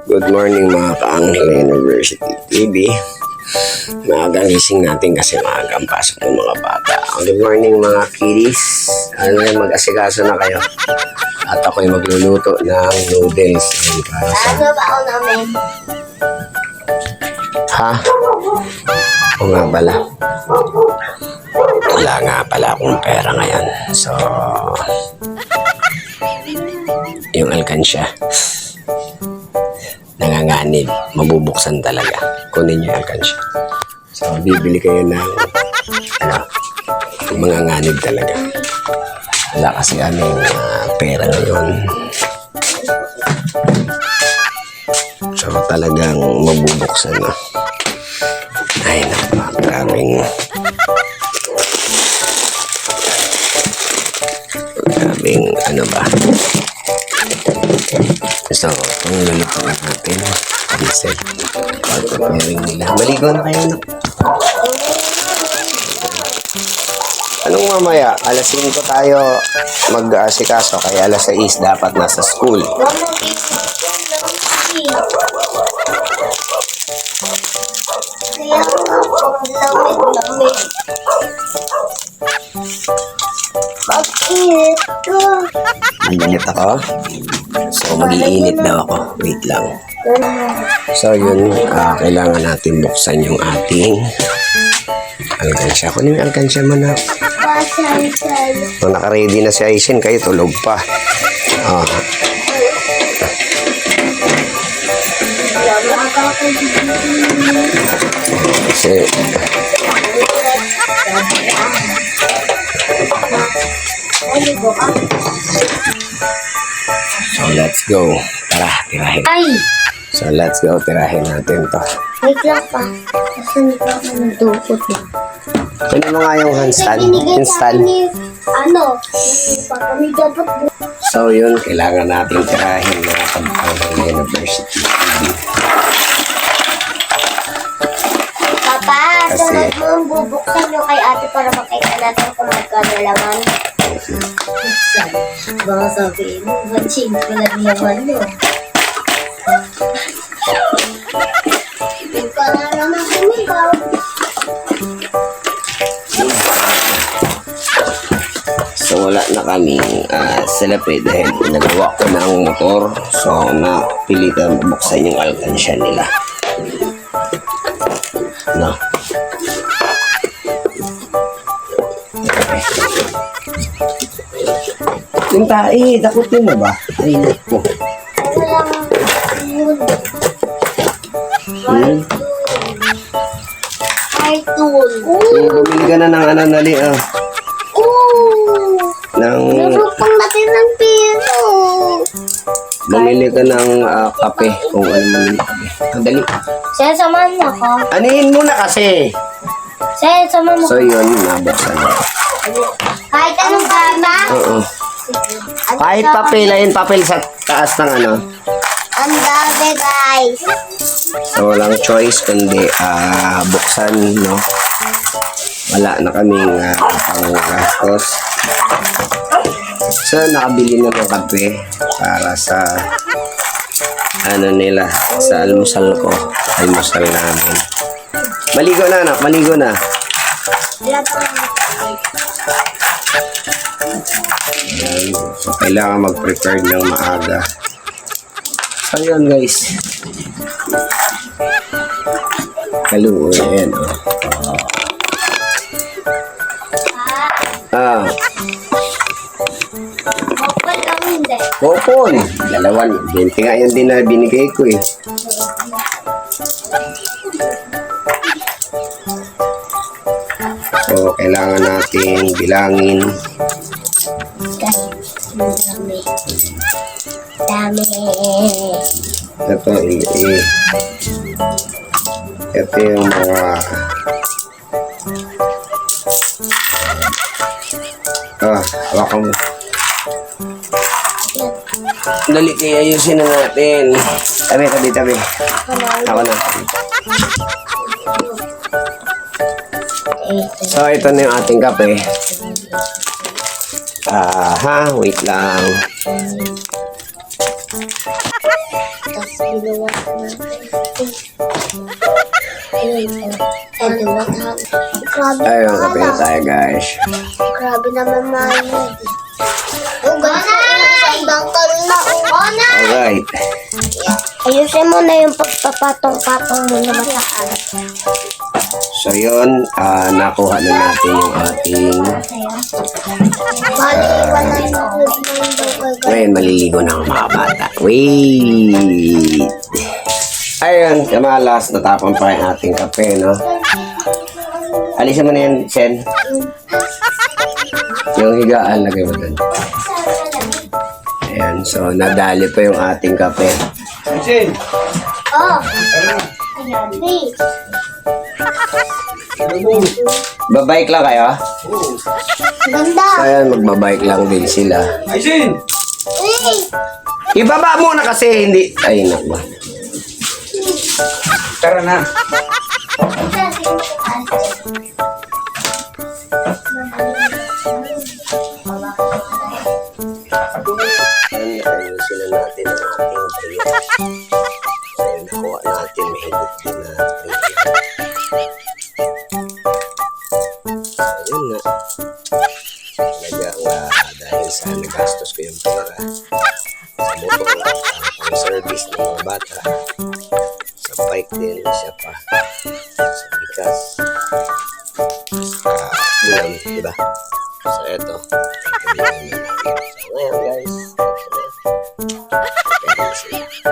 Good morning mga ka-Anghel University TV. Maagang gising natin kasi maagang pasok ng mga bata. Good morning mga kiddies. Ano yan, mag-asikaso na kayo. At ako'y magluluto ng noodles. Ano ba ako namin? Ha? O nga pala. Wala nga pala akong pera ngayon. So, yung alkansya nanganganib, mabubuksan talaga. Kunin nyo yung alkansya. So, bibili kayo ng mga nganib talaga. Wala kasi aming pera ngayon. So, talagang mabubuksan na. Ay, napakaraming ano ba? So, kung lulutuan natin, diesel, pag-preparing nila. Maligo na kayo, no? Anong mamaya? Alas 5 tayo mag-asikaso, kaya alas 6 dapat nasa school. Kaya lamig-lamig. Bakit ito? Mainit ako. So, mag-iinit daw ako. Wait lang. So, yun. Kailangan natin buksan yung ating alkansya. Kunin yung alkansya mo na. Pasay-say. Kung naka-ready na si Aisin, kayo tulog pa. Kasi so, let's go. Tara, tirahin. Ay! So, let's go. Tirahin natin to. Wait lang pa. Kasi hindi ako nagdukot na. Ano mo nga yung handstand? Handstand. Ano? Pa kami dapat. So, yun. Kailangan natin tirahin mga Pag-Anghel University. Papa, Kasi- sunod mo ang bubuksan nyo kay ate para makita natin kung magkano laman. Baka sabihin mo, matching ko lang laman nyo. Ikaw na naman kumigaw. So, wala na kaming salapi dahil nagawa ko ng motor. So, napilitan mabuksan yung alkansya nila. No. Okay. Yung tae, dakutin mo ba? Ay, naku. Walang yun. Cartoon. Bumili ka na ng ananali, Ooh! ng, Narupang natin ng piro. bumili ka ng kape, kung ano man yung kape. Ang dali. Saya samahan mo ako. Anihin muna kasi. Saya samahan mo. So, yun, nabuksan na. Kahit anong kama. Oo. Kahit papel, ayun, papel sa taas ng ano. Ang dami guys. So, walang choice kundi buksan, no? Wala na kaming panggastos. So, nakabili na ng kape para sa ano nila, sa almusal ko. Almusal namin. Maligo na, anak. Maligo na. Wala pa. Ayan. So, kailangan mag-prepare ng maaga. So, yun, guys. Kaluo, ayan, Kapal ang hindi. Popon. Dalawan. 20 nga yun din na binigay ko eh. So, kailangan natin bilangin. Dami. Dami. Ito, ito yung mga hawakan mo. Dali kaya ayusin na natin. Tabi. Ako na. So, ito na yung ating kape. Wait lang. Tapos ginawa ko na. Ayun. Ito na tayo. Grabe Ayun, kape na tayo guys. Grabe naman mahal. Oh, ganun sa bangkal na. Alright. Ayusin mo na yung pagpapatong-patong mo na mataan. So yun, nakuha na natin yung ating... Bali, wala yung bangkal. Ngayon, maliligo na ang mga bata. Wait! Ayun, kamalas, natapon pa yung ating kape, no? Alisin mo na yan, Sen. Yung higaan, lagay mo dun. Ayan, so nadali pa yung ating kape. Oh! Please. Babike lang kayo? Ganda. So ayan, magbabike lang din sila. Aisin! Uy! Ibaba muna kasi hindi... Ay, naku. Tara na. Ayan, ayusin na natin ang ating triyo. So yun, nakuha natin, may higit din natin. So yun nga. Talagang dahil sa nagastos ko yung pera sa motor, pang service ng mga bata, sa bike din, siya pa, sa bigas, yun, diba? So eto, ito din namin. So ngayon guys, ito na. Pwede na sila.